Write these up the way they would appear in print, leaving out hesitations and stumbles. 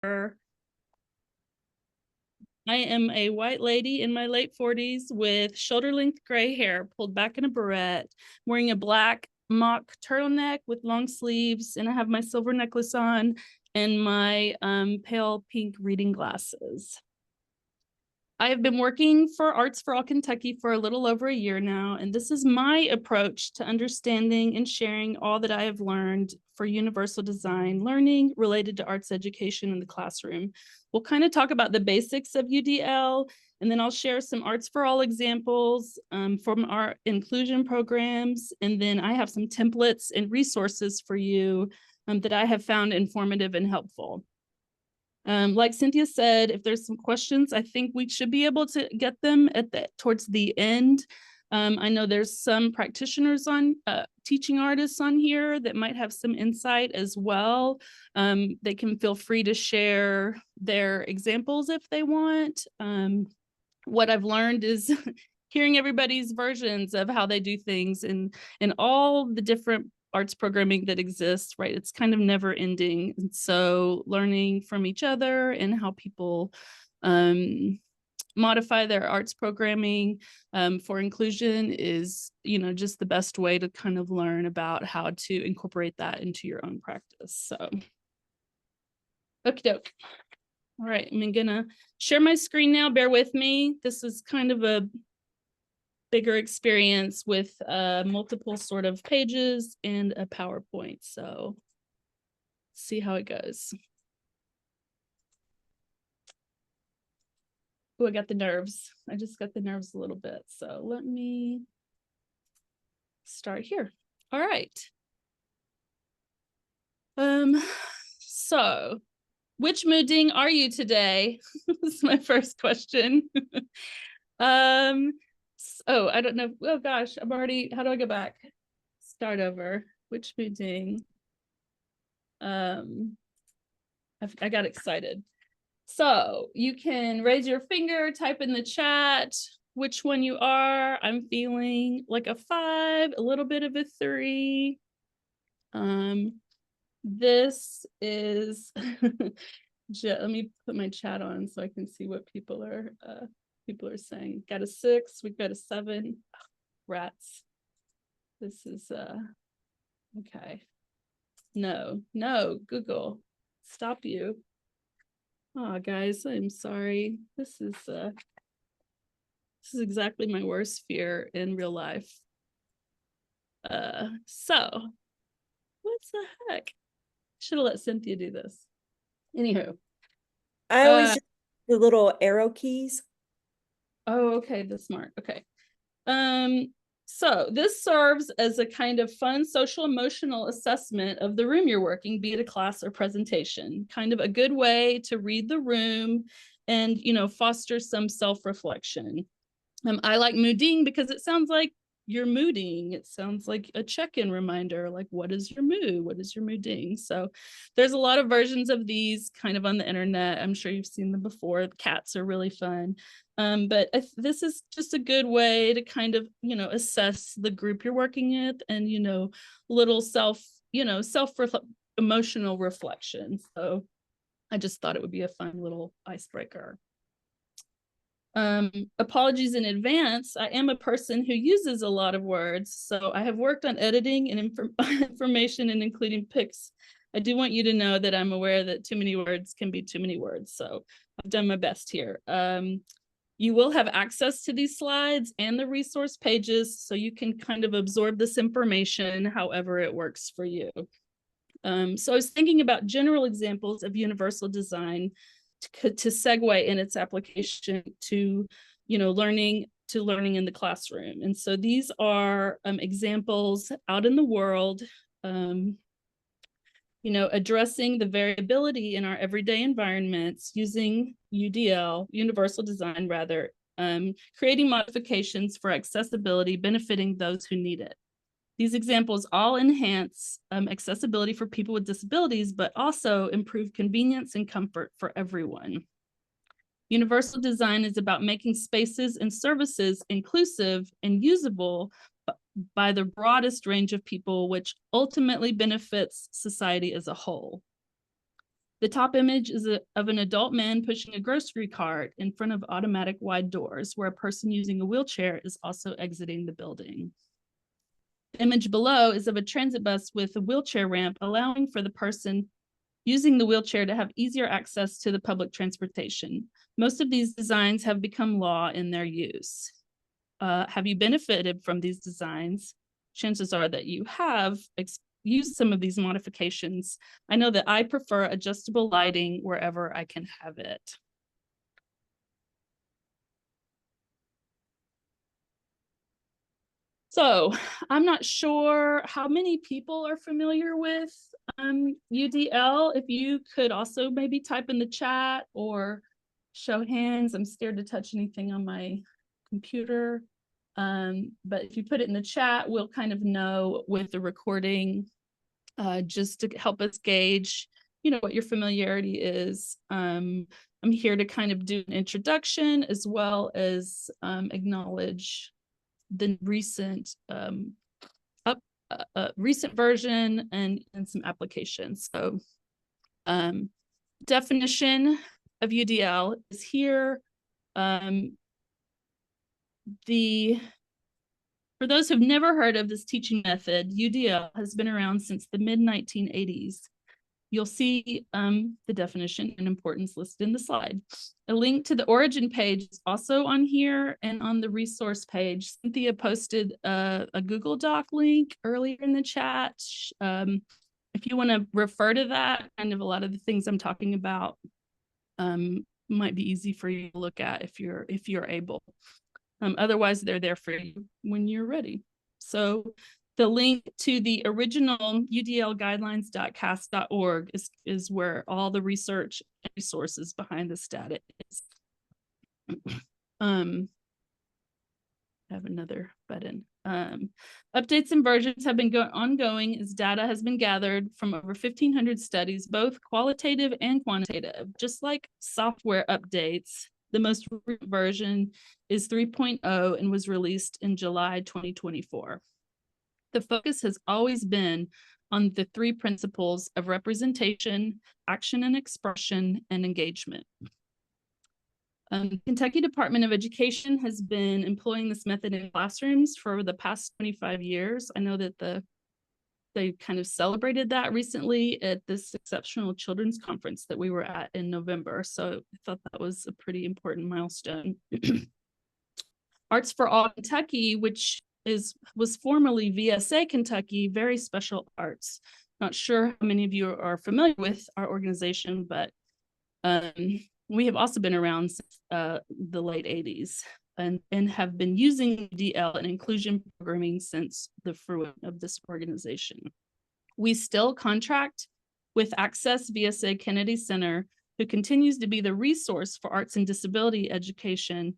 I am a white lady in my late 40s with shoulder-length gray hair pulled back in a barrette, wearing a black mock turtleneck with long sleeves, and I have my silver necklace on and my pale pink reading glasses. I have been working for Arts for All Kentucky for a little over a year now, and this is my approach to understanding and sharing all that I have learned for universal design learning related to arts education in the classroom. We'll kind of talk about the basics of UDL, and then I'll share some Arts for All examples from our inclusion programs, and then I have some templates and resources for you that I have found informative and helpful. Like Cynthia said, if there's some questions, I think we should be able to get them towards the end. I know there's some practitioners on teaching artists on here that might have some insight as well. They can feel free to share their examples if they want. What I've learned is hearing everybody's versions of how they do things and all the different arts programming that exists, right? It's kind of never ending. And so learning from each other and how people modify their arts programming for inclusion is, just the best way to kind of learn about how to incorporate that into your own practice. So, okie doke. All right, I'm gonna share my screen now. Bear with me. This is kind of a bigger experience with multiple sort of pages and a PowerPoint. So see how it goes. Oh, I got the nerves. I just got the nerves a little bit. So let me start here. All right. So which mooding are you today? This is my first question. Oh, I don't know. Oh gosh, I'm already, how do I go back? Start over. Which meeting? I got excited. So you can raise your finger, type in the chat which one you are. I'm feeling like a 5, a little bit of a 3. This is let me put my chat on so I can see what people are saying. Got a 6, we've got a 7. Oh, rats. This is okay. No, Google, stop you. Oh guys, I'm sorry. This is exactly my worst fear in real life. So what's the heck? Should have let Cynthia do this. Anywho. I always just the little arrow keys. Oh, okay, the smart. Okay. So this serves as a kind of fun social emotional assessment of the room you're working, be it a class or presentation, kind of a good way to read the room and, foster some self-reflection. I like mooding because it sounds like you're mooding. It sounds like a check-in reminder, like what is your mood? What is your mooding? So there's a lot of versions of these kind of on the internet. I'm sure you've seen them before. The cats are really fun. But this is just a good way to kind of, assess the group you're working with and, little emotional reflection. So I just thought it would be a fun little icebreaker. Apologies in advance. I am a person who uses a lot of words, so I have worked on editing and information and including pics. I do want you to know that I'm aware that too many words can be too many words, so I've done my best here. You will have access to these slides and the resource pages, so you can kind of absorb this information however it works for you. So I was thinking about general examples of universal design to segue in its application to, learning in the classroom. And so these are examples out in the world, addressing the variability in our everyday environments using UDL, universal design rather, creating modifications for accessibility benefiting those who need it. These examples all enhance accessibility for people with disabilities, but also improve convenience and comfort for everyone. Universal design is about making spaces and services inclusive and usable by the broadest range of people, which ultimately benefits society as a whole. The top image is of an adult man pushing a grocery cart in front of automatic wide doors, where a person using a wheelchair is also exiting the building. The image below is of a transit bus with a wheelchair ramp, allowing for the person using the wheelchair to have easier access to the public transportation. Most of these designs have become law in their use. Have you benefited from these designs? Chances are that you have used some of these modifications. I know that I prefer adjustable lighting wherever I can have it. So I'm not sure how many people are familiar with UDL. If you could also maybe type in the chat or show hands. I'm scared to touch anything on my computer. But if you put it in the chat, we'll kind of know with the recording, just to help us gauge, what your familiarity is. I'm here to kind of do an introduction as well as acknowledge the recent recent version and some applications. So definition of UDL is here. For those who've never heard of this teaching method, UDL has been around since the mid-1980s. You'll see the definition and importance listed in the slide. A link to the origin page is also on here, and on the resource page, Cynthia posted a Google Doc link earlier in the chat. If you want to refer to that, kind of a lot of the things I'm talking about might be easy for you to look at if you're able. Otherwise, they're there for you when you're ready. So the link to the original udlguidelines.cast.org is where all the research and resources behind this data is. I have another button. Updates and versions have been ongoing as data has been gathered from over 1,500 studies, both qualitative and quantitative. Just like software updates, the most recent version is 3.0 and was released in July 2024. The focus has always been on the 3 principles of representation, action and expression, and engagement. Kentucky Department of Education has been employing this method in classrooms for the past 25 years. I know that they kind of celebrated that recently at this exceptional children's conference that we were at in November. So I thought that was a pretty important milestone. Arts for All Kentucky, which was formerly VSA Kentucky, Very Special Arts. Not sure how many of you are familiar with our organization, but we have also been around since the late 80s and have been using DL and inclusion programming since the fruition of this organization. We still contract with Access VSA Kennedy Center, who continues to be the resource for arts and disability education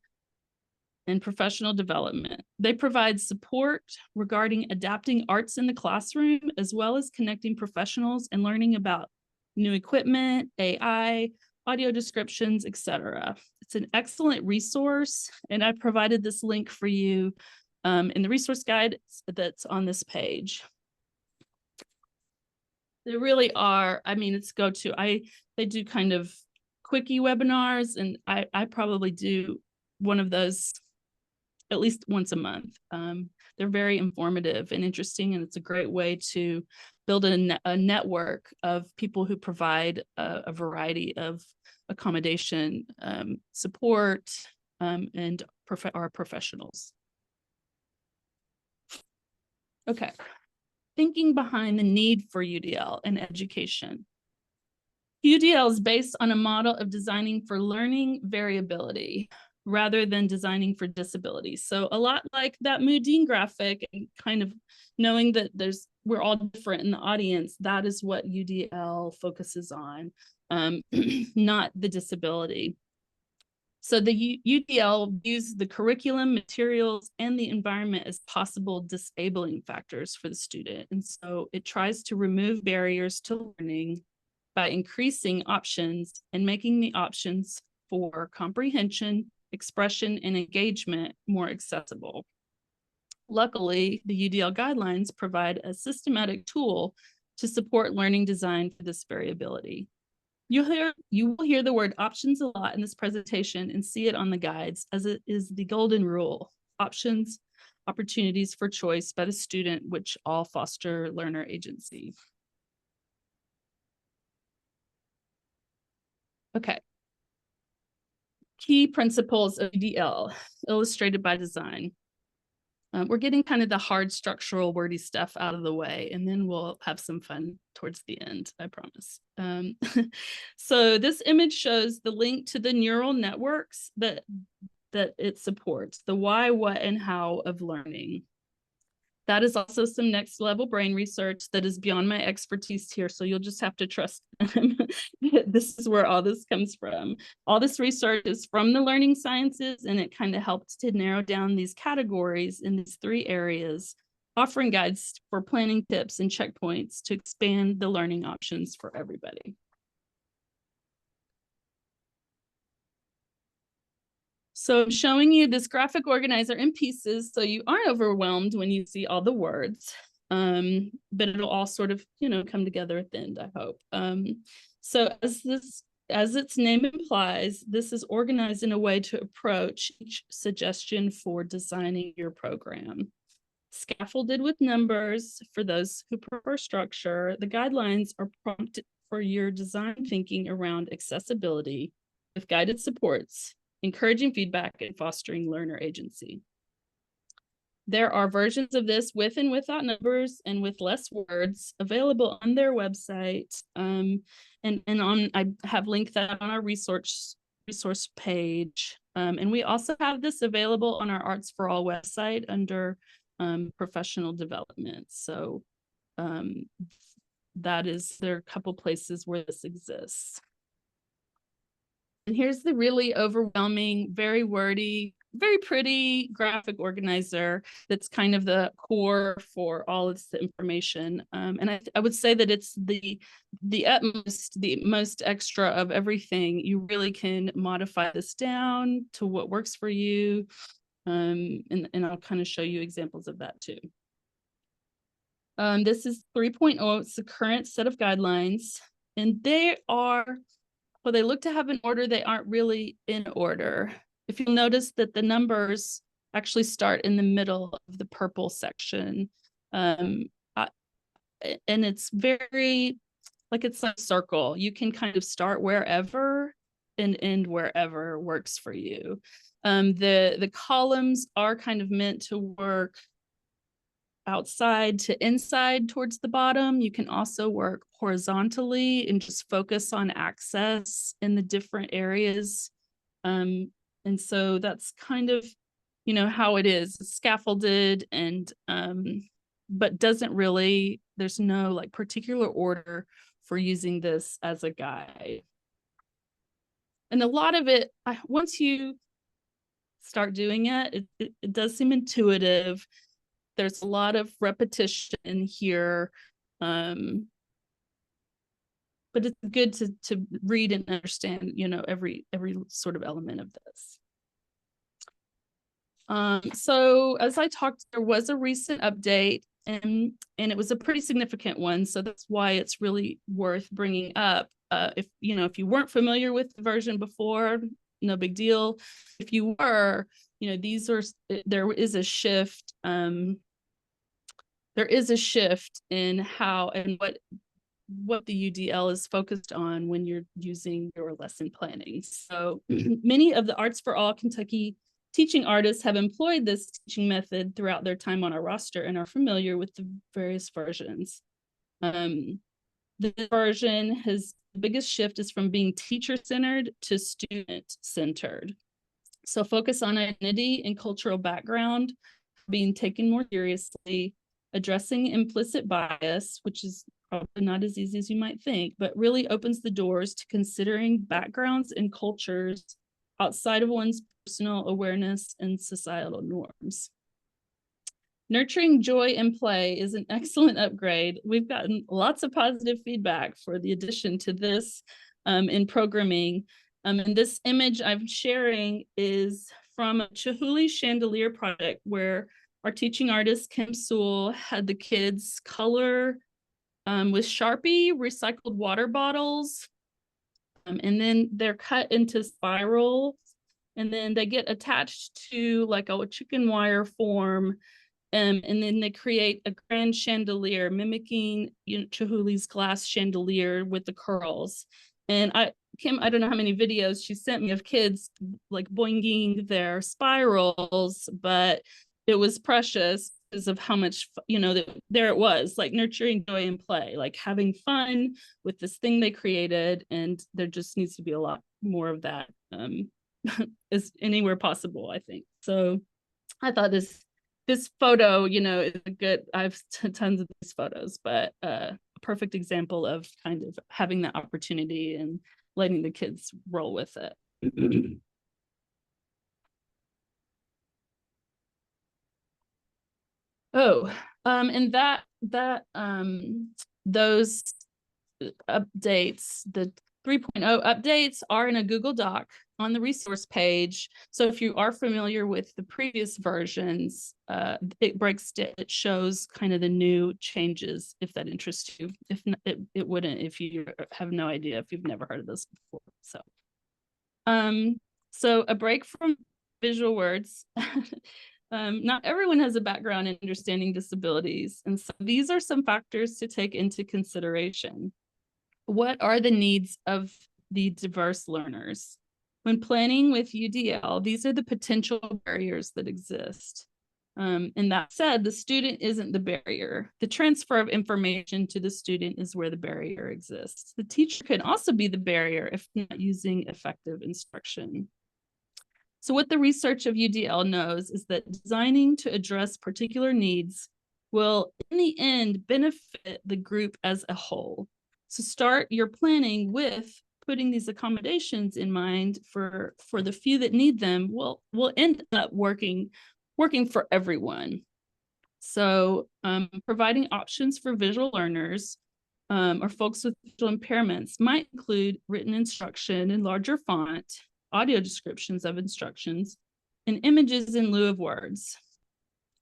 and professional development. They provide support regarding adapting arts in the classroom, as well as connecting professionals and learning about new equipment, AI, audio descriptions, etc. It's an excellent resource, and I provided this link for you in the resource guide that's on this page. They really are, it's go-to. They do kind of quickie webinars, and I probably do one of those at least once a month. They're very informative and interesting, and it's a great way to build a network of people who provide a variety of accommodation, support, and are professionals. Okay, thinking behind the need for UDL and education. UDL is based on a model of designing for learning variability rather than designing for disability. So a lot like that Moodine graphic, and kind of knowing that we're all different in the audience, that is what UDL focuses on, not the disability. So the UDL views the curriculum, materials, and the environment as possible disabling factors for the student. And so it tries to remove barriers to learning by increasing options and making the options for comprehension, expression, and engagement more accessible. Luckily, the UDL guidelines provide a systematic tool to support learning design for this variability. You will hear the word options a lot in this presentation and see it on the guides, as it is the golden rule. Options, opportunities for choice by the student, which all foster learner agency. Okay. Key principles of UDL, illustrated by design. We're getting kind of the hard structural wordy stuff out of the way, and then we'll have some fun towards the end, I promise. So this image shows the link to the neural networks that it supports, the why, what, and how of learning. That is also some next level brain research that is beyond my expertise here. So you'll just have to trust them. This is where all this comes from. All this research is from the learning sciences, and it kind of helps to narrow down these categories in these 3 areas, offering guides for planning tips and checkpoints to expand the learning options for everybody. So I'm showing you this graphic organizer in pieces so you aren't overwhelmed when you see all the words, but it'll all sort of, come together at the end, I hope. So as its name implies, this is organized in a way to approach each suggestion for designing your program. Scaffolded with numbers for those who prefer structure, the guidelines are prompted for your design thinking around accessibility with guided supports, encouraging feedback, and fostering learner agency. There are versions of this with and without numbers and with less words available on their website. I have linked that on our resource page. And we also have this available on our Arts for All website under professional development. So there are a couple places where this exists. And here's the really overwhelming, very wordy, very pretty graphic organizer that's kind of the core for all of this information. And I would say that it's the most extra of everything. You really can modify this down to what works for you. And I'll kind of show you examples of that too. This is 3.0. It's the current set of guidelines, and they look to have an order. They aren't really in order. If you'll notice that the numbers actually start in the middle of the purple section, and it's very like it's a circle. You can kind of start wherever and end wherever works for you. The columns are kind of meant to work outside to inside towards the bottom. You can also work horizontally and just focus on access in the different areas. And so that's kind of, how it is. It's scaffolded and but doesn't really, there's no like particular order for using this as a guide. And a lot of it, once you start doing it, it does seem intuitive. There's a lot of repetition here, but it's good to read and understand, every sort of element of this. So as I talked, there was a recent update, and it was a pretty significant one. So that's why it's really worth bringing up. If you weren't familiar with the version before, no big deal. If you were, there is a shift. There is a shift in how and what the UDL is focused on when you're using your lesson planning. So many of the Arts for All Kentucky teaching artists have employed this teaching method throughout their time on our roster and are familiar with the various versions. The version the biggest shift is from being teacher-centered to student-centered. So focus on identity and cultural background being taken more seriously, addressing implicit bias, which is probably not as easy as you might think, but really opens the doors to considering backgrounds and cultures outside of one's personal awareness and societal norms. Nurturing joy and play is an excellent upgrade. We've gotten lots of positive feedback for the addition to this in programming. And this image I'm sharing is from a Chihuly chandelier project where our teaching artist, Kim Sewell, had the kids color with Sharpie recycled water bottles And then they're cut into spirals, and then they get attached to like a chicken wire form. And then they create a grand chandelier mimicking, Chihuli's glass chandelier with the curls. And Kim, I don't know how many videos she sent me of kids like boinging their spirals, but it was precious because of how much, there it was, like nurturing joy and play, like having fun with this thing they created. And there just needs to be a lot more of that, as anywhere possible, I think. So I thought this photo, is a good, I have tons of these photos, but a perfect example of kind of having that opportunity and letting the kids roll with it. Oh, and those updates, the 3.0 updates are in a Google Doc on the resource page. So if you are familiar with the previous versions, it shows kind of the new changes, if that interests you. If not, it wouldn't if you have no idea, if you've never heard of this before. So a break from visual words. Not everyone has a background in understanding disabilities, and so these are some factors to take into consideration. What are the needs of the diverse learners? When planning with UDL, these are the potential barriers that exist. And that said, the student isn't the barrier. The transfer of information to the student is where the barrier exists. The teacher can also be the barrier if not using effective instruction. So what the research of UDL knows is that designing to address particular needs will, in the end, benefit the group as a whole. So start your planning with putting these accommodations in mind for the few that need them will end up working for everyone. So providing options for visual learners or folks with visual impairments might include written instruction in larger font, audio descriptions of instructions, and images in lieu of words.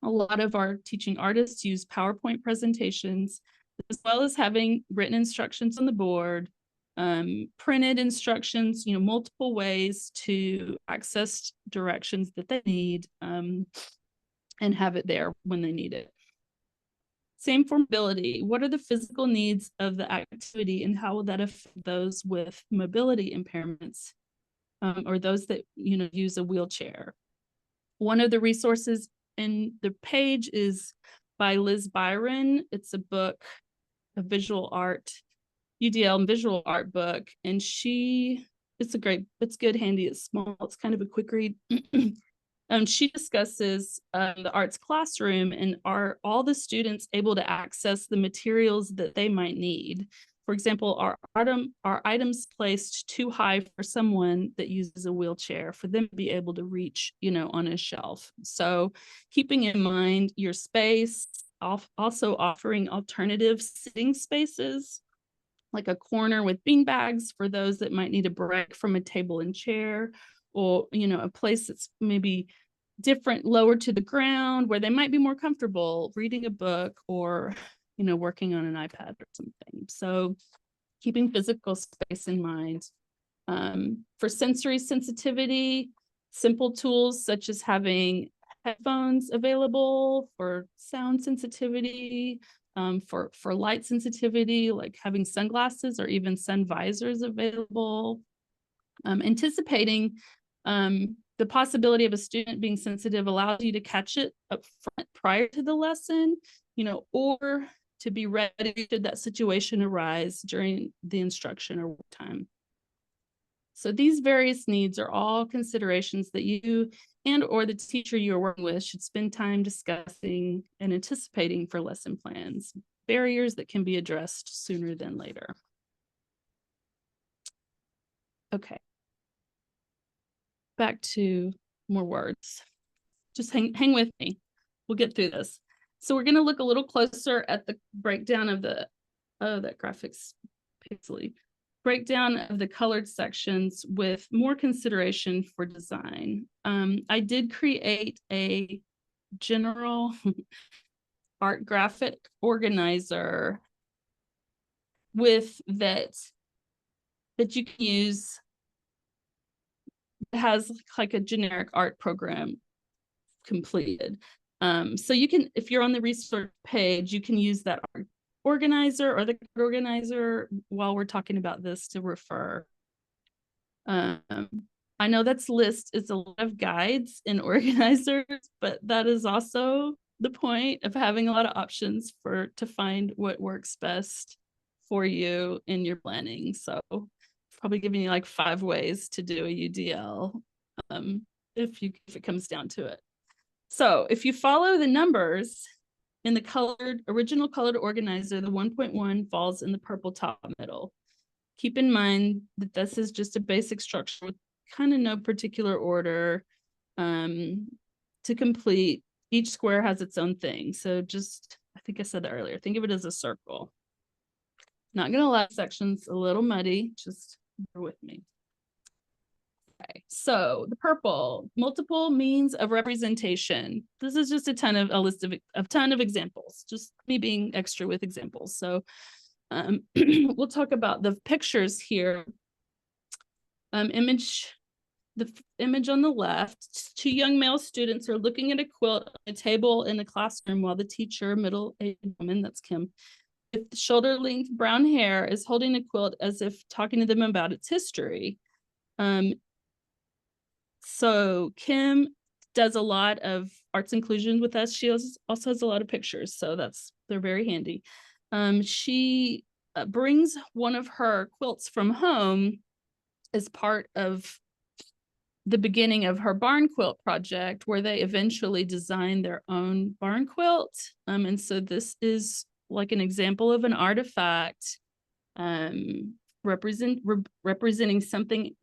A lot of our teaching artists use PowerPoint presentations, as well as having written instructions on the board, printed instructions, multiple ways to access directions that they need, and have it there when they need it. Same for mobility. What are the physical needs of the activity, and how will that affect those with mobility impairments, or those that use a wheelchair? One of the resources in the page is by Liz Byron. It's a book, a visual art, UDL visual art book, and it's good, handy, it's small, it's kind of a quick read. She discusses the arts classroom, and are all the students able to access the materials that they might need? For example, are items placed too high for someone that uses a wheelchair for them to be able to reach, on a shelf? So keeping in mind your space, also offering alternative sitting spaces, like a corner with bean bags for those that might need a break from a table and chair, or a place that's maybe different, lower to the ground, where they might be more comfortable reading a book or working on an iPad or something. So keeping physical space in mind. For sensory sensitivity, simple tools such as having headphones available. For sound sensitivity, for light sensitivity, like having sunglasses or even sun visors available. Anticipating the possibility of a student being sensitive allows you to catch it up front prior to the lesson, or to be ready should that situation arise during the instruction or work time. So these various needs are all considerations that you and or the teacher you're working with should spend time discussing and anticipating for lesson plans, barriers that can be addressed sooner than later. Okay. Back to more words. Just hang with me. We'll get through this. So we're going to look a little closer at the breakdown of that graphics pixely. Breakdown of the colored sections with more consideration for design. I did create a general art graphic organizer with that that you can use. It has like a generic art program completed. So you can, if you're on the resource page, you can use that art organizer or the organizer while we're talking about this to refer. I know that's list is a lot of guides and organizers, but that is also the point of having a lot of options for to find what works best for you in your planning. So probably giving you like 5 ways to do a UDL if it comes down to it. So if you follow the numbers in the original colored organizer, the 1.1 falls in the purple top middle. Keep in mind that this is just a basic structure with kind of no particular order to complete. Each square has its own thing. So just, I think I said that earlier, think of it as a circle. Not gonna let sections a little muddy, just bear with me. Okay, so the purple, multiple means of representation. This is just a list of a ton of examples, just me being extra with examples. So we'll talk about the pictures here. The image on the left, 2 young male students are looking at a quilt on a table in a classroom while the teacher, middle-aged woman, that's Kim, with shoulder-length brown hair, is holding a quilt as if talking to them about its history. So Kim does a lot of arts inclusion with us. She also has a lot of pictures, so they're very handy. She brings one of her quilts from home as part of the beginning of her barn quilt project, where they eventually designed their own barn quilt. And so this is like an example of an artifact representing something,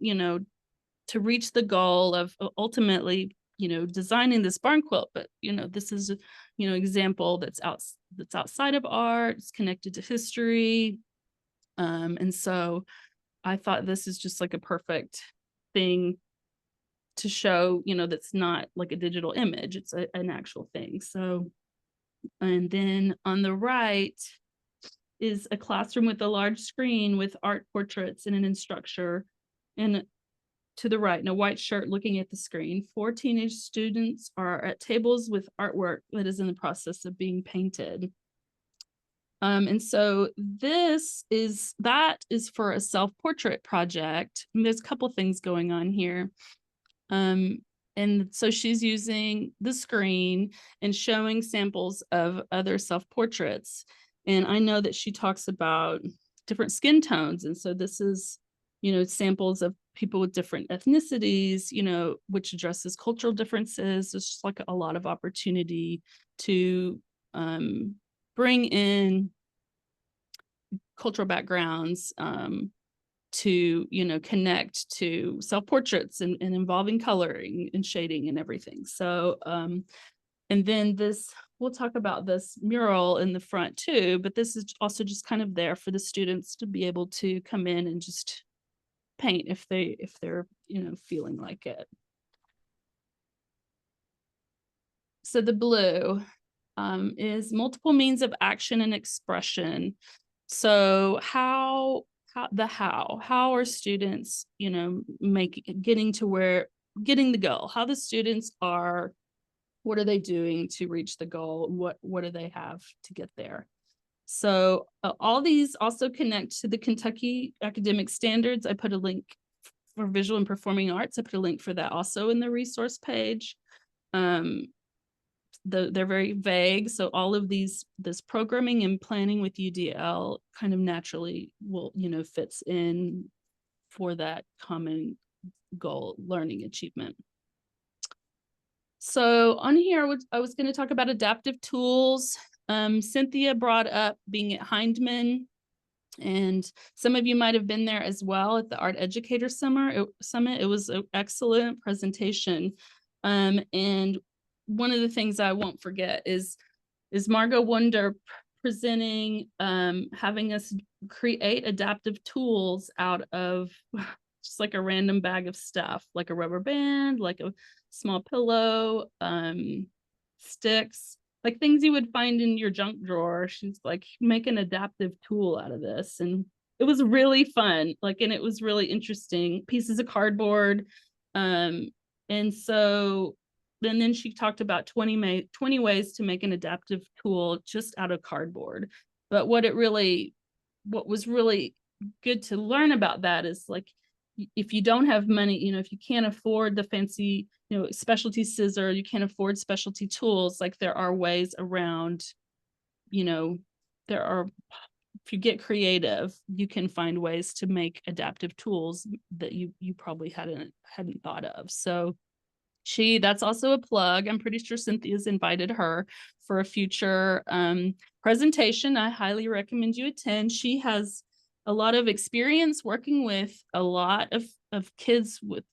to reach the goal of ultimately, designing this barn quilt. But, this is, example that's outside of art, it's connected to history. And so I thought this is just like a perfect thing to show, that's not like a digital image, it's an actual thing. So, and then on the right is a classroom with a large screen with art portraits and an instructor. And to the right, in a white shirt looking at the screen, 4 teenage students are at tables with artwork that is in the process of being painted. And so that is for a self-portrait project. And there's a couple things going on here. And so she's using the screen and showing samples of other self-portraits. And I know that she talks about different skin tones. And so this is, samples of people with different ethnicities, which addresses cultural differences. There's just like a lot of opportunity to bring in cultural backgrounds, to connect to self-portraits and involving coloring and shading and everything. So and then we'll talk about this mural in the front too, but this is also just kind of there for the students to be able to come in and just paint if they're feeling like it. So the blue is multiple means of action and expression. So how are students, getting the goal, how the students are, what are they doing to reach the goal? What do they have to get there? So all these also connect to the Kentucky academic standards. I put a link for visual and performing arts. I put a link for that also in the resource page. They're very vague. So all of this programming and planning with UDL kind of naturally will, fits in for that common goal, learning achievement. So on here, I was going to talk about adaptive tools. Cynthia brought up being at Hindman, and some of you might have been there as well at the Art Educator Summit. It was an excellent presentation. And one of the things I won't forget is Margot Wunder presenting, having us create adaptive tools out of just like a random bag of stuff, like a rubber band, like a small pillow, sticks, like things you would find in your junk drawer. She's like, make an adaptive tool out of this. And it was really fun. Like, and it was really interesting. Pieces of cardboard. And so then she talked about 20 ways to make an adaptive tool just out of cardboard. But what was really good to learn about that is, like, if you don't have money, if you can't afford the fancy, specialty scissor, you can't afford specialty tools, like there are ways around, there are, if you get creative, you can find ways to make adaptive tools that you probably hadn't thought of. So that's also a plug. I'm pretty sure Cynthia's invited her for a future presentation. I highly recommend you attend. She has a lot of experience working with a lot of kids with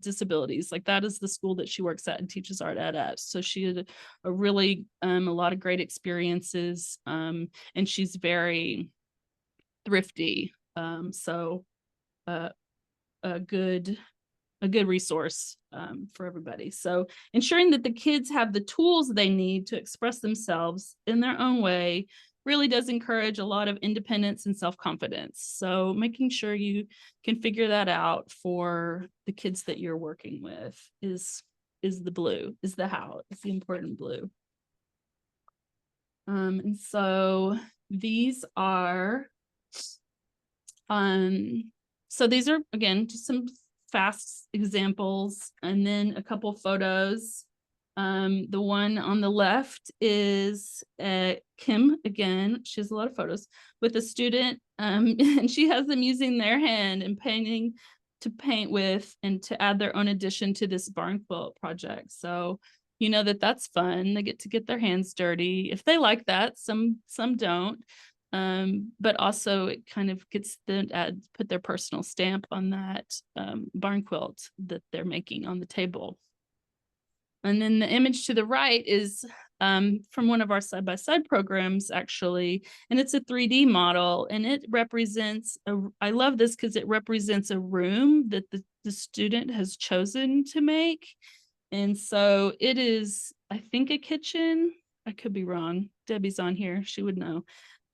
disabilities. Like, that is the school that she works at and teaches art at. So she had a really a lot of great experiences, and she's very thrifty. So a good resource for everybody. So ensuring that the kids have the tools they need to express themselves in their own way really does encourage a lot of independence and self-confidence. So making sure you can figure that out for the kids that you're working with is the important blue. And so these are again just some fast examples, and then a couple photos. The one on the left is Kim again. She has a lot of photos with a student, and she has them using their hand and painting to paint with and to add their own addition to this barn quilt project. So that's fun. They get to get their hands dirty if they like that. Some don't. But also it kind of gets them to put their personal stamp on that barn quilt that they're making on the table. And then the image to the right is from one of our side-by-side programs, actually, and it's a 3D model, and it represents I love this because it represents a room that the student has chosen to make. And so it is, I think, a kitchen. I could be wrong. Debbie's on here. She would know.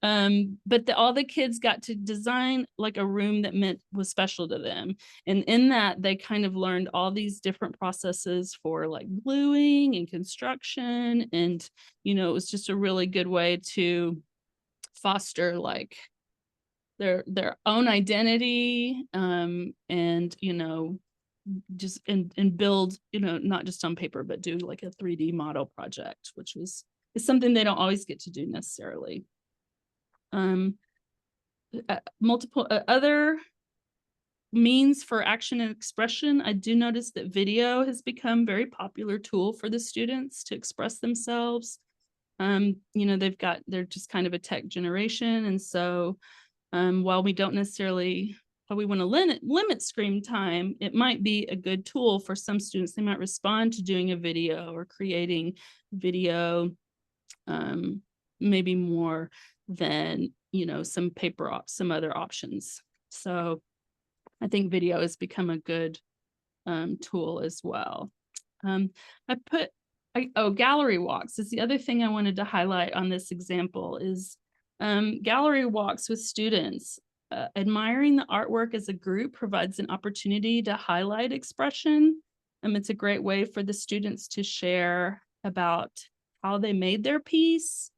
But all the kids got to design like a room that was special to them. And in that, they kind of learned all these different processes for like gluing and construction. And, it was just a really good way to foster like their own identity, and, just and build, not just on paper, but do like a 3D model project, which is something they don't always get to do necessarily. Multiple other means for action and expression. I do notice that video has become a very popular tool for the students to express themselves. They're just kind of a tech generation. And so while we want to limit screen time, it might be a good tool for some students. They might respond to doing a video or creating video, maybe more than some other options. So I think video has become a good tool as well. Gallery walks is the other thing I wanted to highlight on this example is gallery walks with students. Admiring the artwork as a group provides an opportunity to highlight expression. It's a great way for the students to share about how they made their piece,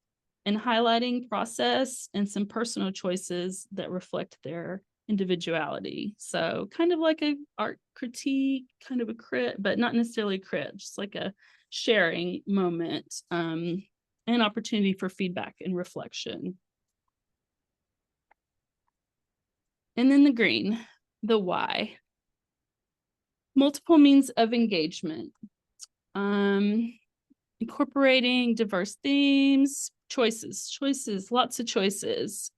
and highlighting process and some personal choices that reflect their individuality. So kind of like a art critique, kind of a crit, but not necessarily a crit, just like a sharing moment, and opportunity for feedback and reflection. And then the green, the why. Multiple means of engagement. Incorporating diverse themes, choices, lots of choices.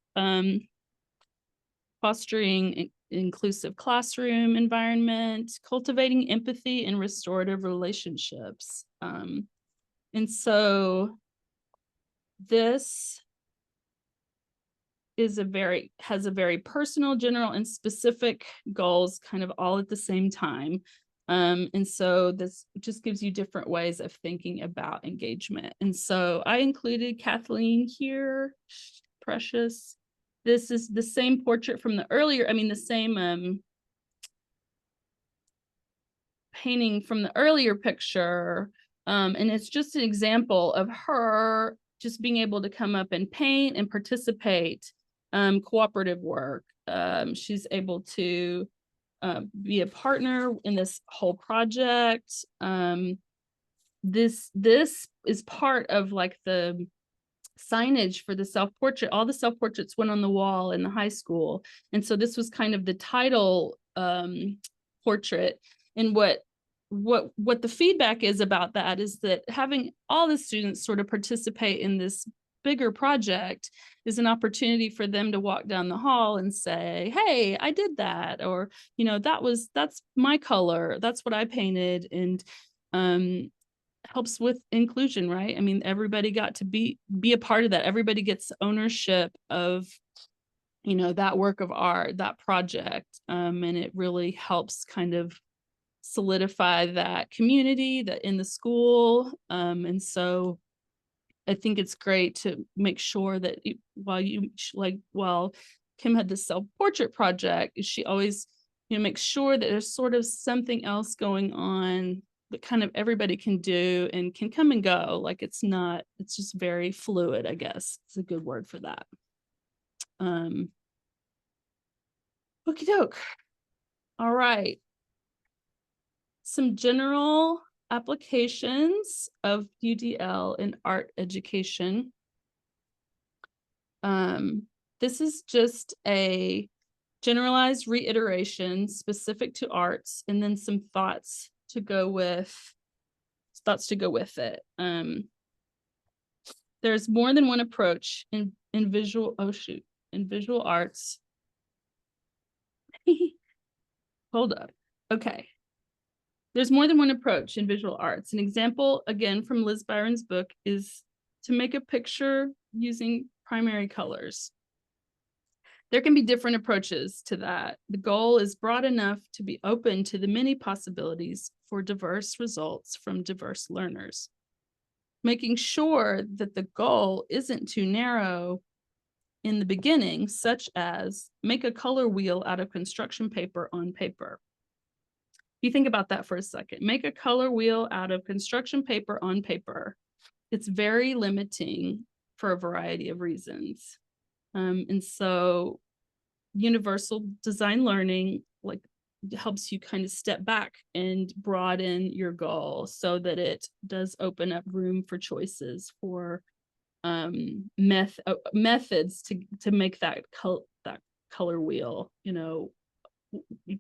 Fostering inclusive classroom environment, cultivating empathy and restorative relationships. And so this has a very personal, general, and specific goals kind of all at the same time. And so this just gives you different ways of thinking about engagement. And so I included Kathleen here, precious. this is the same portrait from the earlier, I mean, the same painting from the earlier picture. And it's just an example of her just being able to come up and paint and participate, cooperative work. She's able to be a partner in this whole project. This is part of like the signage for the self-portrait. All the self-portraits went on the wall in the high school. And so this was kind of the title portrait. And what the feedback is about that is that having all the students sort of participate in this bigger project is an opportunity for them to walk down the hall and say, hey, I did that, or that's my color, that's what I painted. And helps with inclusion, right? I mean, everybody got to be a part of that. Everybody gets ownership of that work of art, that project. And it really helps kind of solidify that community that in the school. And so I think it's great to make sure that while Kim had this self-portrait project, she always makes sure that there's sort of something else going on that kind of everybody can do and can come and go. Like it's just very fluid, I guess. It's a good word for that. Okie doke. All right. Some general applications of UDL in art education. This is just a generalized reiteration specific to arts, and then some thoughts to go with it. There's more than one approach in visual arts. Hold up. Okay. There's more than one approach in visual arts. An example, again, from Liz Byron's book is to make a picture using primary colors. There can be different approaches to that. The goal is broad enough to be open to the many possibilities for diverse results from diverse learners. Making sure that the goal isn't too narrow in the beginning, such as make a color wheel out of construction paper on paper. You think about that for a second. Make a color wheel out of construction paper on paper. It's very limiting for a variety of reasons. And so universal design learning helps you kind of step back and broaden your goal so that it does open up room for choices for methods to make that color wheel,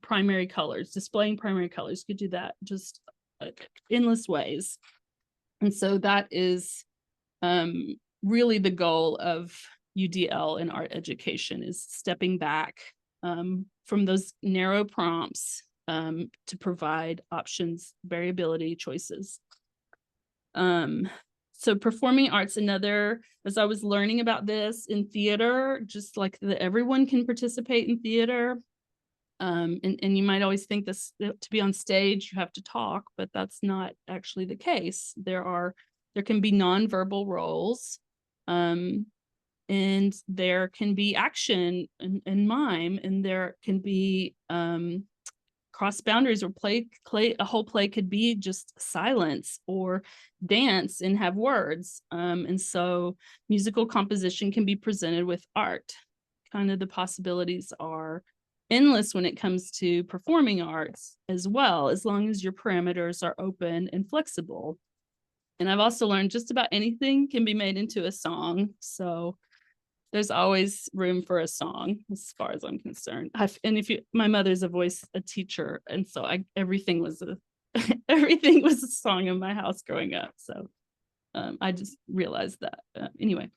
primary colors, displaying primary colors. You could do that just endless ways. And so that is really the goal of UDL in art education, is stepping back from those narrow prompts to provide options, variability, choices. So performing arts, as I was learning about this in theater, just like that everyone can participate in theater. And you might always think this, to be on stage, you have to talk, but that's not actually the case. There can be nonverbal roles, and there can be action and mime, and there can be cross boundaries, or a whole play could be just silence or dance and have words. And so musical composition can be presented with art. Kind of the possibilities are endless when it comes to performing arts as well, as long as your parameters are open and flexible. And I've also learned just about anything can be made into a song. So there's always room for a song, as far as I'm concerned. My mother's a teacher, and so everything was a song in my house growing up. So I just realized that. Anyway,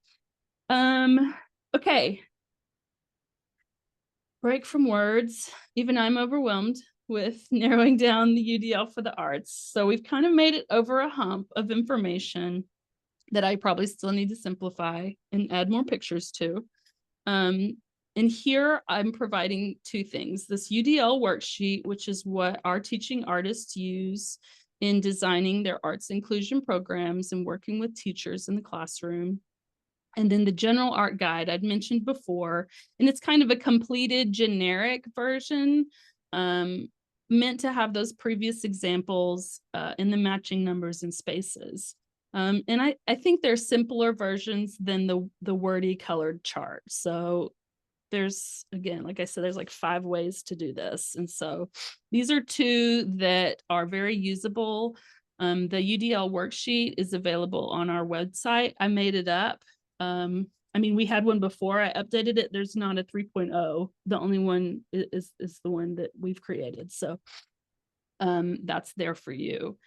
okay. Break from words. Even I'm overwhelmed with narrowing down the UDL for the arts. So we've kind of made it over a hump of information that I probably still need to simplify and add more pictures to. And here I'm providing two things: this UDL worksheet, which is what our teaching artists use in designing their arts inclusion programs and working with teachers in the classroom. And then the general art guide I'd mentioned before, and it's kind of a completed generic version, meant to have those previous examples in the matching numbers and spaces. And I think they're simpler versions than the wordy colored chart. So there's, again, like I said, there's like 5 ways to do this. And so these are 2 that are very usable. The UDL worksheet is available on our website. I made it up. I mean, we had one before, I updated it. There's not a 3.0. The only one is the one that we've created. So that's there for you.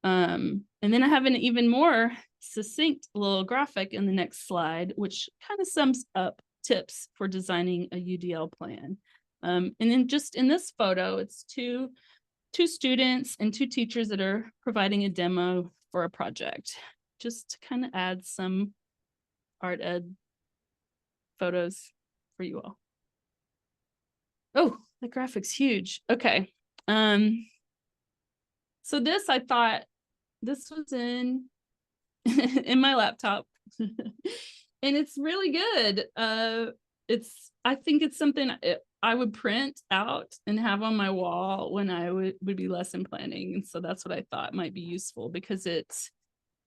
And then I have an even more succinct little graphic in the next slide, which kind of sums up tips for designing a UDL plan. And then just in this photo, it's two students and 2 teachers that are providing a demo for a project, just to kind of add some art ed photos for you all. Oh, the graphic's huge. Okay. So this, I thought this was in in my laptop. And it's really good. I think it's something I would print out and have on my wall when I would be lesson planning. And so that's what I thought might be useful, because it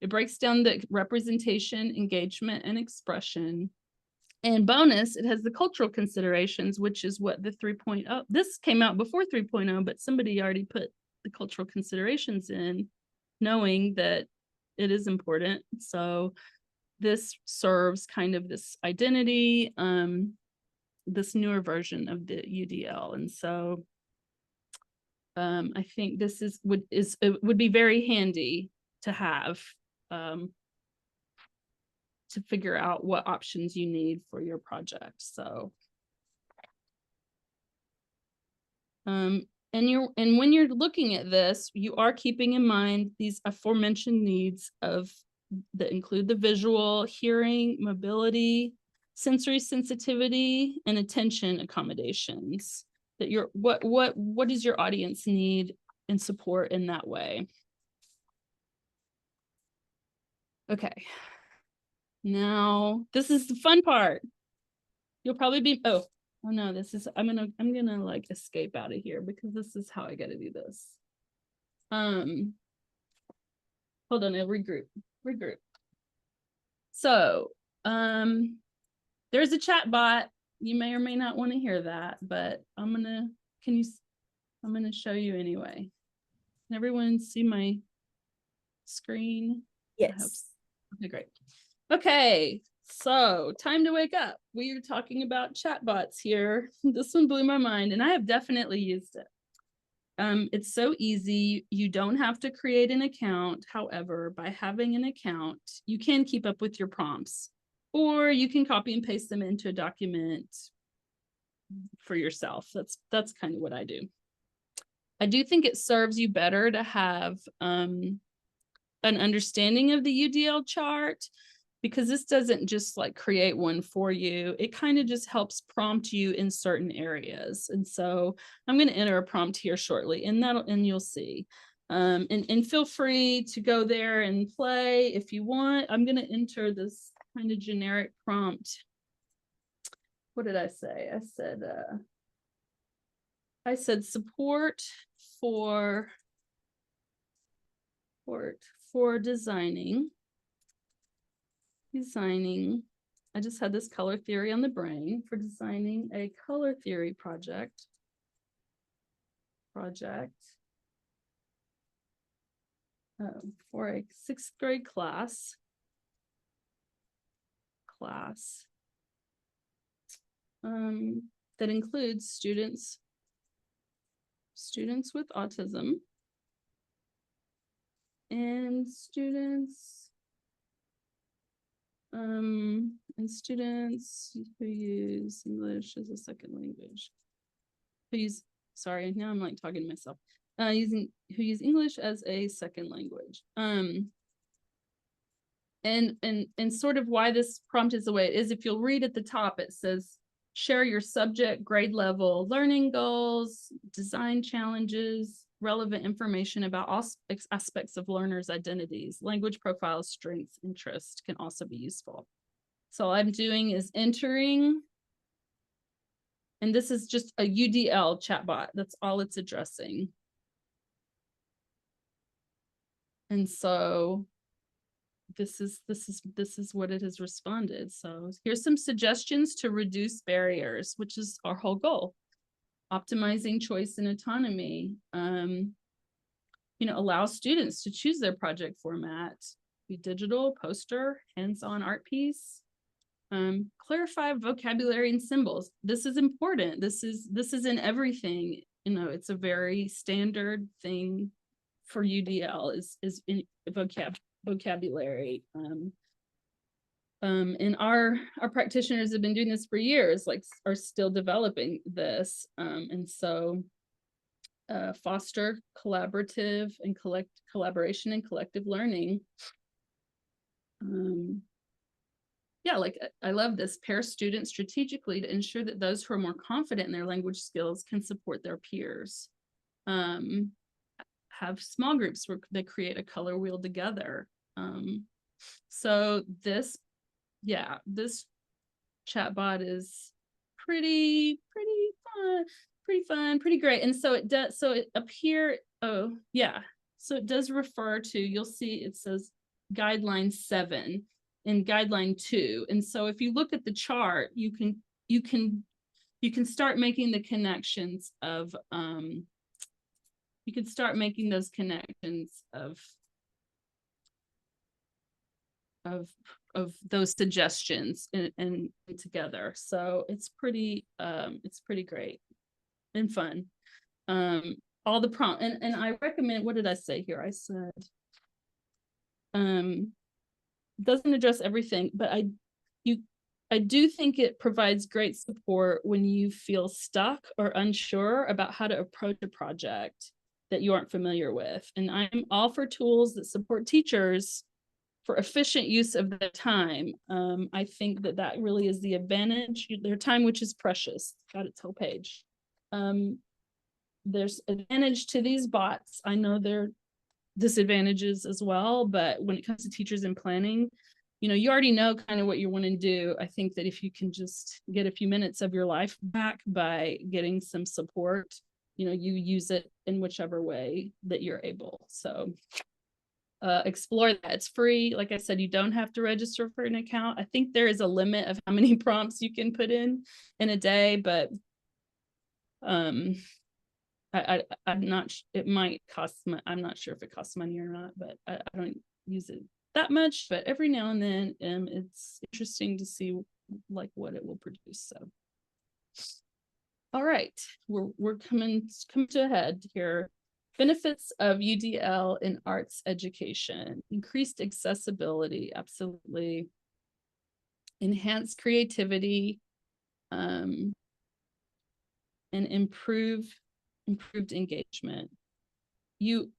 breaks down the representation, engagement, and expression. And bonus, it has the cultural considerations, which is what the 3.0, this came out before 3.0, but somebody already put the cultural considerations in, knowing that it is important. So this serves kind of this identity, this newer version of the UDL. And so I think this would be very handy to have, to figure out what options you need for your project. So and when you're looking at this, you are keeping in mind these aforementioned needs that include the visual, hearing, mobility, sensory sensitivity, and attention accommodations. That what does your audience need and support in that way? Okay. Now, this is the fun part. You'll probably be, oh no, this is, I'm gonna like escape out of here, because this is how I gotta do this. Hold on, I'll regroup. So, there's a chat bot. You may or may not want to hear that, but I'm gonna show you anyway. Can everyone see my screen? Yes. Okay, great. Okay, so time to wake up. We are talking about chatbots here. This one blew my mind, and I have definitely used it. It's so easy. You don't have to create an account. However, by having an account, you can keep up with your prompts, or you can copy and paste them into a document for yourself. That's kind of what I do. I do think it serves you better to have an understanding of the UDL chart, because this doesn't just like create one for you. It kind of just helps prompt you in certain areas. And so I'm going to enter a prompt here shortly, and you'll see. And feel free to go there and play if you want. I'm going to enter this kind of generic prompt. What did I say? I said support for designing. I just had this color theory on the brain for designing a color theory project for a 6th grade class that includes students with autism and students who use English as a second language. Sorry, now I'm like talking to myself. Who use English as a second language. And sort of why this prompt is the way it is, if you'll read at the top, it says, share your subject, grade level, learning goals, design challenges, relevant information about all aspects of learners' identities, language profiles, strengths, interests can also be useful. So all I'm doing is entering, and this is just a UDL chatbot. That's all it's addressing. And so this is what it has responded. So here's some suggestions to reduce barriers, which is our whole goal. Optimizing choice and autonomy. Allow students to choose their project format. Be digital, poster, hands-on art piece. Clarify vocabulary and symbols. This is important. This is in everything. It's a very standard thing for UDL is in vocabulary. And our practitioners have been doing this for years, like are still developing this. And so foster collaborative and collaboration and collective learning. Yeah, like I love this. Pair students strategically to ensure that those who are more confident in their language skills can support their peers. Have small groups where they create a color wheel together. So this chatbot is pretty fun, pretty great. And so it does, so it up here, oh yeah, so it does refer to, you'll see it says guideline 7 and guideline 2. And so if you look at the chart, you can start making the connections of you can start making those connections of those suggestions and together. So it's pretty great and fun. All the prompt and I recommend, what did I say here? I said doesn't address everything, but I do think it provides great support when you feel stuck or unsure about how to approach a project that you aren't familiar with. And I'm all for tools that support teachers for efficient use of their time. I think that really is the advantage, their time, which is precious. Got its whole page. There's advantage to these bots. I know there are disadvantages as well, but when it comes to teachers and planning, you already know kind of what you want to do. I think that if you can just get a few minutes of your life back by getting some support, you use it in whichever way that you're able. So explore that. It's free. Like I said, you don't have to register for an account. I think there is a limit of how many prompts you can put in a day, but I'm not, it might cost, I'm not sure if it costs money or not, but I don't use it that much, but every now and then it's interesting to see like what it will produce. So all right, we're coming to a head here. Benefits of UDL in arts education: increased accessibility, absolutely. Enhanced creativity, and improved engagement. You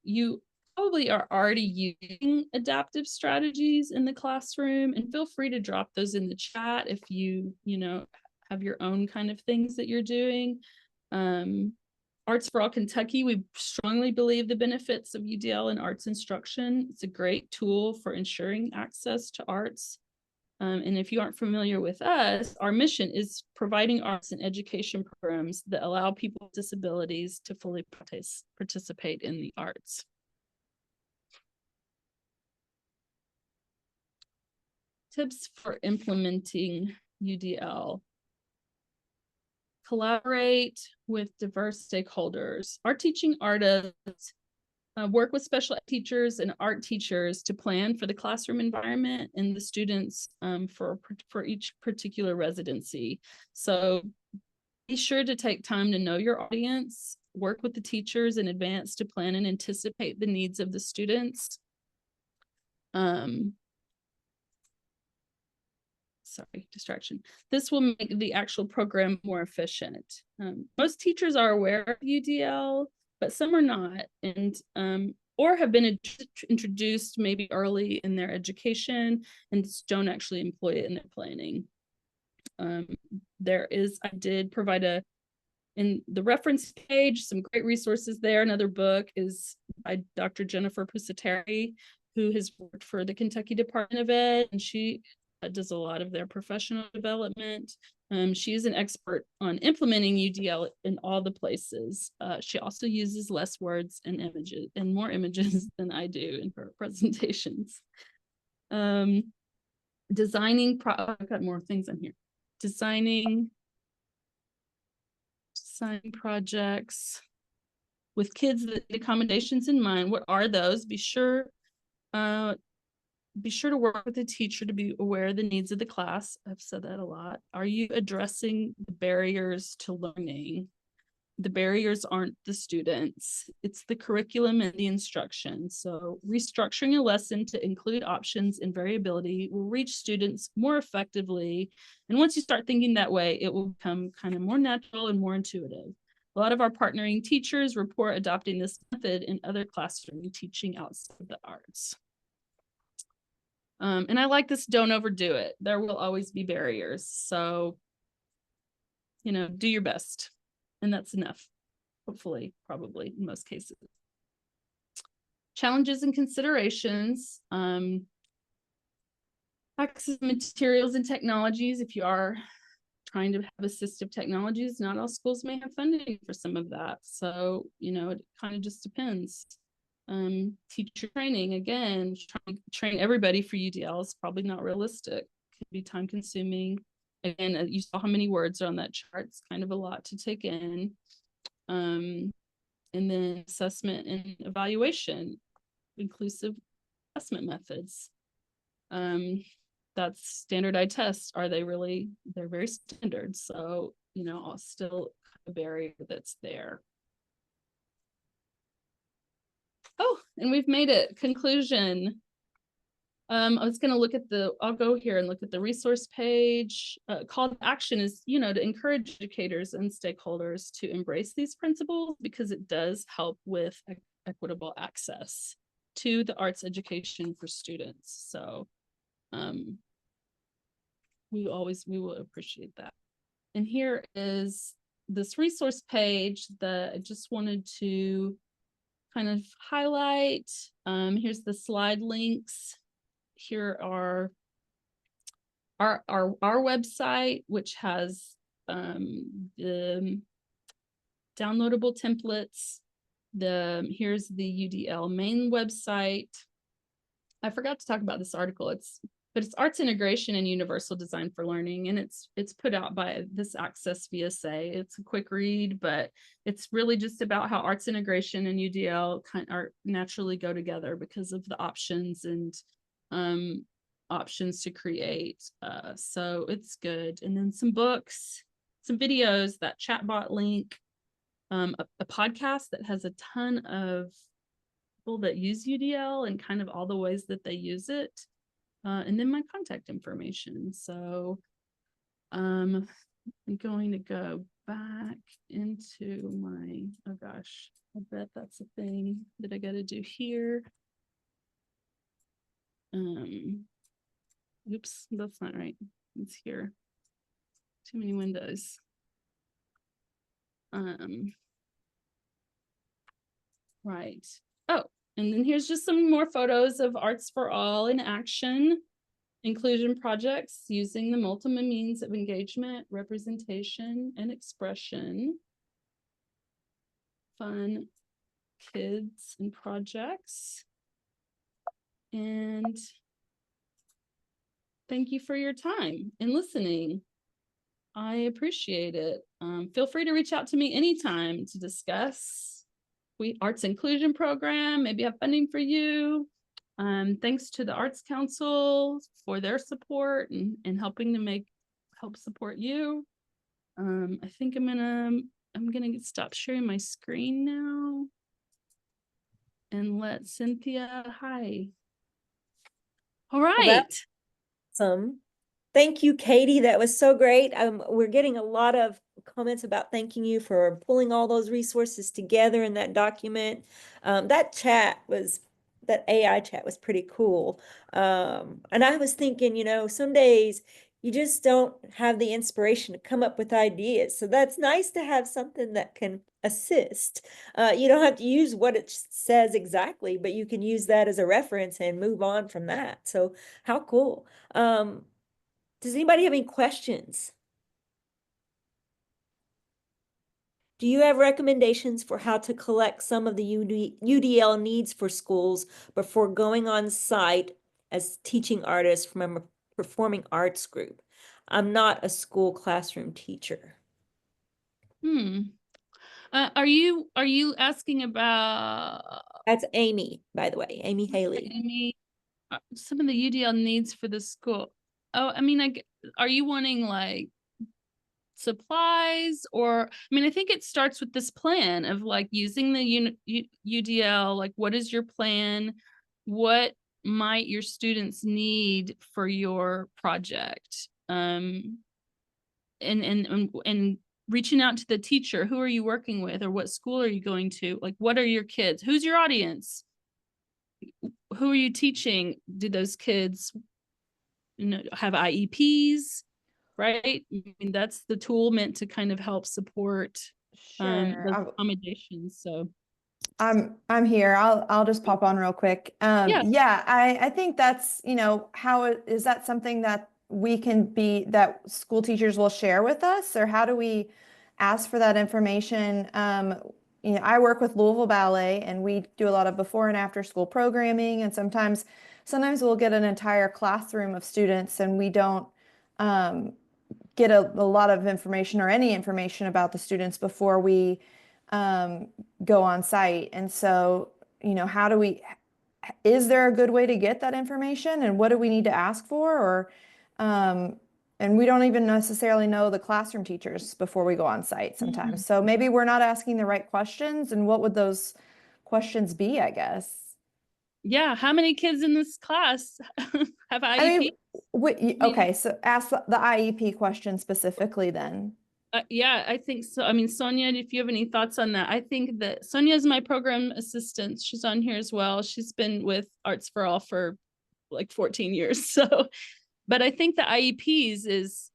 probably are already using adaptive strategies in the classroom, and feel free to drop those in the chat if you have your own kind of things that you're doing. Arts for All Kentucky, we strongly believe the benefits of UDL in arts instruction. It's a great tool for ensuring access to arts. And if you aren't familiar with us, our mission is providing arts and education programs that allow people with disabilities to fully participate in the arts. Tips for implementing UDL: collaborate with diverse stakeholders. Our teaching artists work with special ed teachers and art teachers to plan for the classroom environment and the students for each particular residency. So be sure to take time to know your audience, work with the teachers in advance to plan and anticipate the needs of the students. Sorry, distraction. This will make the actual program more efficient. Most teachers are aware of UDL, but some are not, and or have been introduced maybe early in their education and don't actually employ it in their planning. I did provide in the reference page, some great resources there. Another book is by Dr. Jennifer Pusateri, who has worked for the Kentucky Department of Ed, and she does a lot of their professional development. She is an expert on implementing UDL in all the places. She also uses less words and images and more images than I do in her presentations. I've got more things on here. Design projects with kids that need accommodations in mind. What are those? Be sure to work with the teacher to be aware of the needs of the class. I've said that a lot. Are you addressing the barriers to learning? The barriers aren't the students, it's the curriculum and the instruction. So restructuring a lesson to include options and variability will reach students more effectively. And once you start thinking that way, it will become kind of more natural and more intuitive. A lot of our partnering teachers report adopting this method in other classroom teaching outside of the arts. And I like this, don't overdo it. There will always be barriers. So, do your best. And that's enough, hopefully, probably in most cases. Challenges and considerations. Access materials and technologies. If you are trying to have assistive technologies, not all schools may have funding for some of that. So, it kind of just depends. Teacher training, again, trying to train everybody for UDL is probably not realistic. Could be time consuming. Again, you saw how many words are on that chart. It's kind of a lot to take in. And then assessment and evaluation, inclusive assessment methods. That's standardized tests. Are they really? They're very standard. So, still a barrier that's there. Oh, and we've made it. Conclusion. I was going to look at I'll go here and look at the resource page. Call to action is, to encourage educators and stakeholders to embrace these principles because it does help with equitable access to the arts education for students. So we will appreciate that. And here is this resource page that I just wanted to kind of highlight. Here's the slide links. Here are our website, which has the downloadable templates. Here's the UDL main website. I forgot to talk about this article. It's Arts Integration and Universal Design for Learning, and it's put out by this Access VSA. It's a quick read, but it's really just about how arts integration and UDL are naturally go together because of the options and options to create. So it's good. And then some books, some videos, that chatbot link, a podcast that has a ton of people that use UDL and kind of all the ways that they use it. And then my contact information. So I'm going to go back into my, oh gosh, I bet that's a thing that I got to do here. Oops, that's not right. It's here. Too many windows. Right. Oh, and then here's just some more photos of Arts for All in action. Inclusion projects using the multiple means of engagement, representation, and expression. Fun kids and projects. And thank you for your time and listening. I appreciate it. Feel free to reach out to me anytime to discuss Arts Inclusion Program, maybe have funding for you. Thanks to the Arts Council for their support and helping to help support you. I think I'm gonna stop sharing my screen now and let Cynthia. Hi. All right. Well, that's awesome. Thank you, Catie. That was so great. We're getting a lot of comments about thanking you for pulling all those resources together in that document. That AI chat was pretty cool. And I was thinking, some days you just don't have the inspiration to come up with ideas. So that's nice to have something that can assist. You don't have to use what it says exactly, but you can use that as a reference and move on from that. So how cool. Does anybody have any questions? Do you have recommendations for how to collect some of the UDL needs for schools before going on site as teaching artists from a performing arts group? I'm not a school classroom teacher. Hmm. Are you asking about That's Amy, by the way, Amy Haley. Amy, some of the UDL needs for the school? Oh, I mean, are you wanting like supplies, or I mean, I think it starts with this plan of like using the UDL. Like, what is your plan? What might your students need for your project? And reaching out to the teacher. Who are you working with, or what school are you going to? Like, what are your kids? Who's your audience? Who are you teaching? Do those kids, have IEPs? Right? I mean, that's the tool meant to kind of help support Sure. those accommodations. So I'm here. I'll just pop on real quick. yeah. Yeah, I think that's, is that something that that school teachers will share with us, or how do we ask for that information? I work with Louisville Ballet, and we do a lot of before and after school programming, and sometimes we'll get an entire classroom of students, and we don't get a lot of information or any information about the students before we um, go on site. And so, is there a good way to get that information, and what do we need to ask for? Um, and we don't even necessarily know the classroom teachers before we go on site sometimes. So maybe we're not asking the right questions, and what would those questions be, I guess? Yeah. How many kids in this class have I IEP? mean, I mean, okay, so ask the IEP question specifically then. yeah, I think so. I mean, Sonia, if you have any thoughts on that, I think that Sonia is my program assistant. She's on here as well. She's been with Arts for All for like 14 years. So, but I think the IEPs is,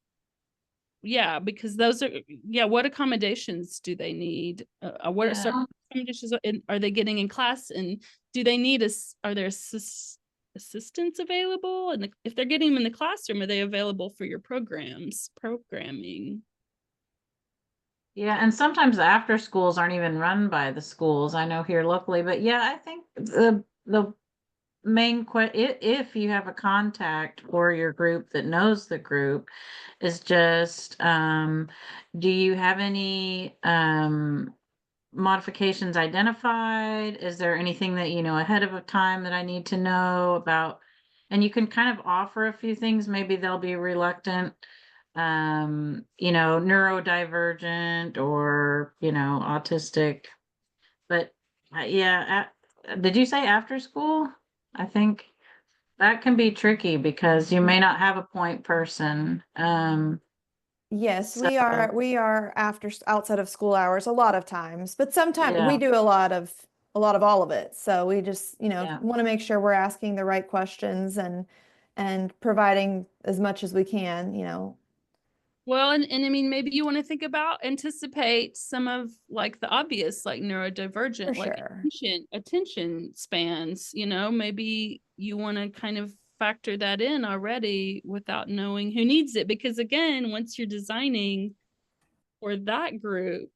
yeah, because those are, yeah, what accommodations do they need? What are Yeah. certain accommodations are they getting in class? And do they need are there assistants available? And if they're getting them in the classroom, are they available for your programming? Yeah, and sometimes the after schools aren't even run by the schools. I know here locally, but yeah, I think the main if you have a contact for your group that knows the group, is just do you have any modifications identified? Is there anything that you know ahead of a time that I need to know about? And you can kind of offer a few things. Maybe they'll be reluctant, neurodivergent or, autistic. But yeah, did you say after school? I think that can be tricky because you may not have a point person. Yes, So we are after outside of school hours a lot of times, but sometimes we yeah, do a lot of all of it. So we just, yeah. want to make sure we're asking the right questions and providing as much as we can. Well, and I mean, maybe you want to think about, anticipate some of like the obvious, like For neurodivergent, like sure. attention spans, maybe you want to kind of factor that in already without knowing who needs it. Because again, once you're designing for that group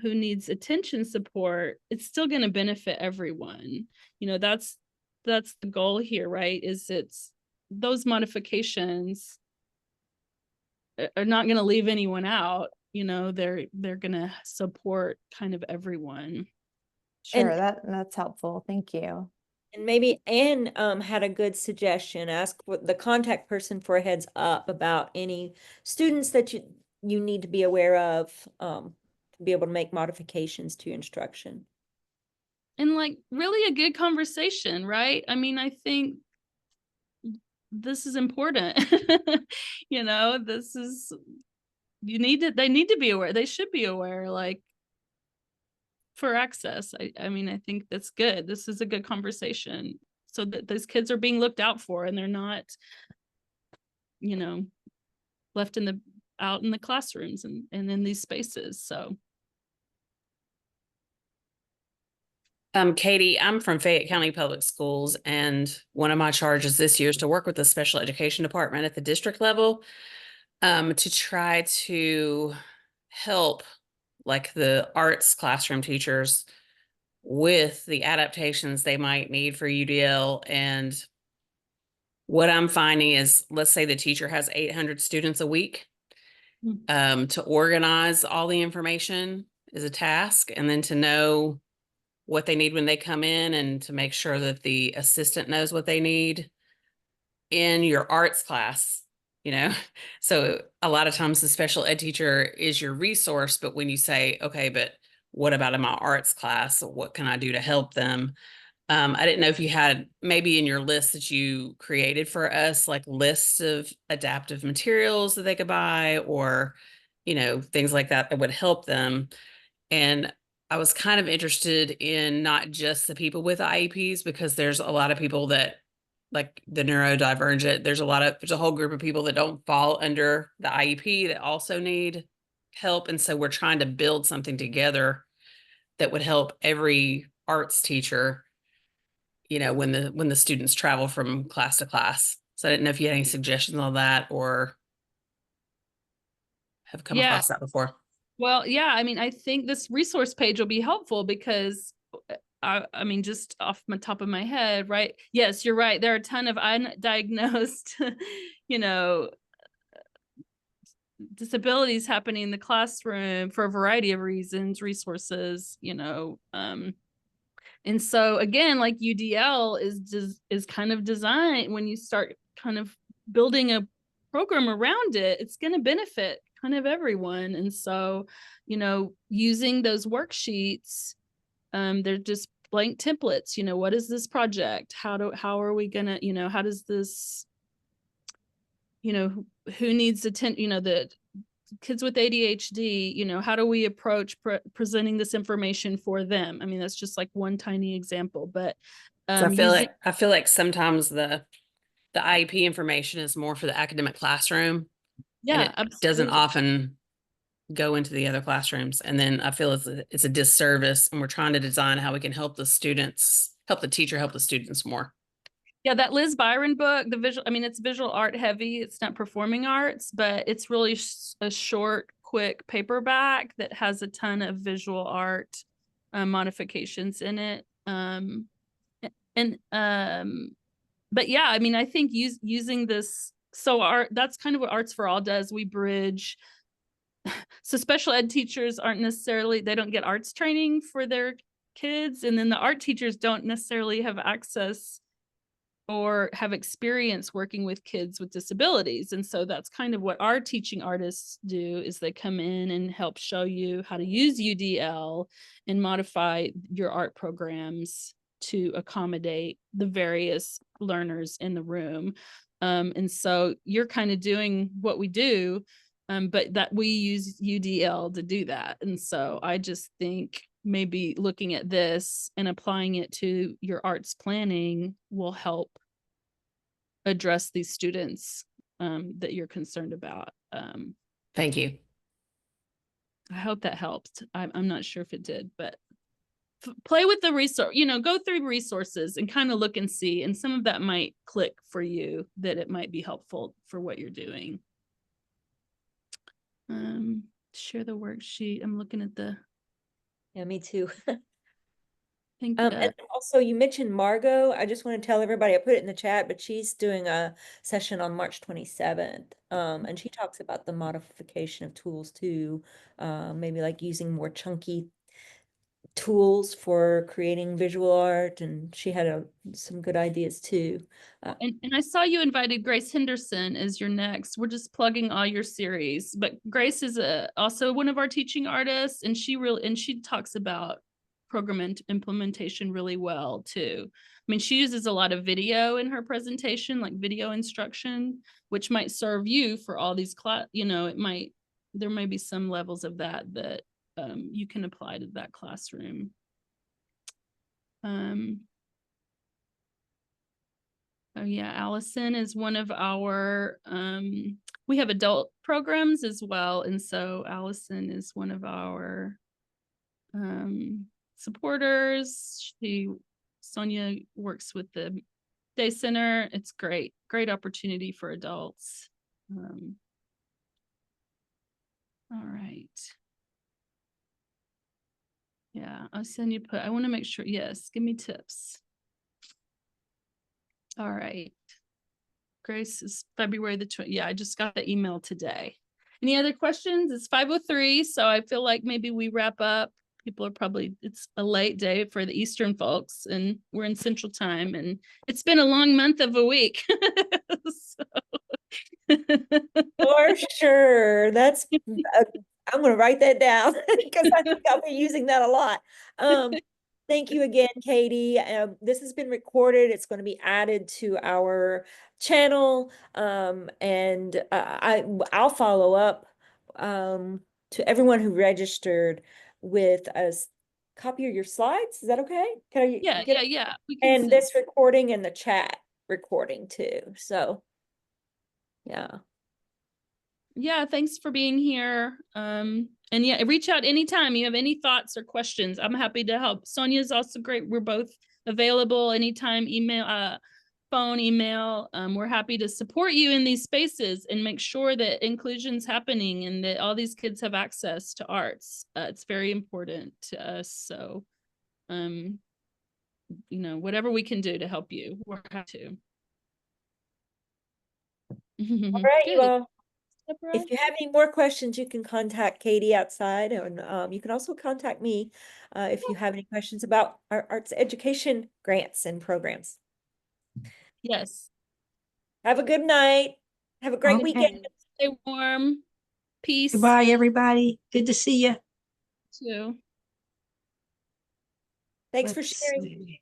who needs attention support, it's still going to benefit everyone. That's the goal here, right? Is it's those modifications are not going to leave anyone out. They're going to support kind of everyone. Sure, And that's helpful. Thank you. and maybe Anne had a good suggestion. Ask the contact person for a heads up about any students that you need to be aware of to be able to make modifications to instruction. And like really a good conversation, right? I mean, I think this is important. This is, they need to be aware. They should be aware, like, for access. I mean, I think that's good. This is a good conversation so that those kids are being looked out for and they're not, you know, left out in the classrooms and in these spaces. So Catie, I'm from Fayette County Public Schools, and one of my charges this year is to work with the special education department at the district level, to try to help like the arts classroom teachers with the adaptations they might need for UDL. And what I'm finding is, let's say the teacher has 800 students a week. To organize all the information is a task, and then to know what they need when they come in, and to make sure that the assistant knows what they need in your arts class, you know? So a lot of times the special ed teacher is your resource, but when you say, okay, but what about in my arts class? What can I do to help them? I didn't know if you had maybe in your list that you created for us, like lists of adaptive materials that they could buy, or, you know, things like that that would help them. And I was kind of interested in not just the people with IEPs, because there's a lot of people that, like the neurodivergent, there's a whole group of people that don't fall under the IEP that also need help. And so we're trying to build something together that would help every arts teacher, you know, when the students travel from class to class. So I didn't know if you had any suggestions on that or have come Yeah. across that before. Well, yeah, I mean, I think this resource page will be helpful because I mean, just off the top of my head, right? Yes, you're right. There are a ton of undiagnosed, you know, disabilities happening in the classroom for a variety of reasons, resources, you know. And so again, like UDL is kind of designed, when you start kind of building a program around it, it's going to benefit kind of everyone. And so, you know, using those worksheets, they're just blank templates. You know, what is this project? How are we gonna, you know, how does this, you know, who needs attention, you know, the kids with ADHD, you know, how do we approach presenting this information for them? I mean, that's just like one tiny example, but So I feel like sometimes the IEP information is more for the academic classroom, and yeah, it doesn't absolutely. often go into the other classrooms. And then I feel it's a disservice, and we're trying to design how we can help the students, help the teacher, help the students more. Yeah, that Liz Byron book, the visual, I mean, it's visual art heavy. It's not performing arts, but it's really a short, quick paperback that has a ton of visual art modifications in it. But yeah, I mean, I think using this, so that's kind of what Arts for All does. We bridge. So special ed teachers aren't necessarily, they don't get arts training for their kids. And then the art teachers don't necessarily have access or have experience working with kids with disabilities. And so that's kind of what our teaching artists do, is they come in and help show you how to use UDL and modify your art programs to accommodate the various learners in the room. And so you're kind of doing what we do, but that we use UDL to do that. And so I just think maybe looking at this and applying it to your arts planning will help address these students that you're concerned about. Thank you. I hope that helped. I'm not sure if it did, but play with the resource, you know, go through resources and kind of look and see, and some of that might click for you, that it might be helpful for what you're doing. Share the worksheet. I'm looking at the. Yeah, me too. Think And also you mentioned Margot. I just want to tell everybody, I put it in the chat, but she's doing a session on March 27th. And she talks about the modification of tools too. Maybe like using more chunky tools for creating visual art, and she had some good ideas too. And I saw you invited Grace Henderson as your next. We're just plugging all your series, but Grace is also one of our teaching artists, and she talks about program implementation really well too. I mean, she uses a lot of video in her presentation, like video instruction, which might serve you for all these class, you know, there might be some levels of that you can apply to that classroom. Oh yeah, Allison is one of our, we have adult programs as well. And so Allison is one of our supporters. Sonia works with the day center. It's great opportunity for adults. All right. Yeah, I'll send you I want to make sure. Yes, give me tips. All right. Grace is February the 20th. Yeah, I just got the email today. Any other questions? It's 5:03, so I feel like maybe we wrap up. People are probably, it's a late day for the Eastern folks, and we're in Central Time, and it's been a long month of a week. For sure. That's I'm gonna write that down because I think I'll be using that a lot. Thank you again, Catie. This has been recorded. It's going to be added to our channel. And I'll follow up to everyone who registered with a copy of your slides. Is that okay? Can I Yeah, get yeah. We can and send. this recording and the chat recording too. So yeah. Yeah, thanks for being here. And yeah, reach out anytime you have any thoughts or questions. I'm happy to help. Sonia's also great. We're both available anytime, email, phone, email. We're happy to support you in these spaces and make sure that inclusion's happening and that all these kids have access to arts. It's very important to us. So, whatever we can do to help you, we're happy to. All right, you Good. all. If you have any more questions, you can contact Catie outside, and you can also contact me if you have any questions about our arts education grants and programs. Yes. Have a good night. Have a great weekend. Stay warm. Peace. Goodbye, everybody. Good to see you. Too. Thanks for Let's sharing. see.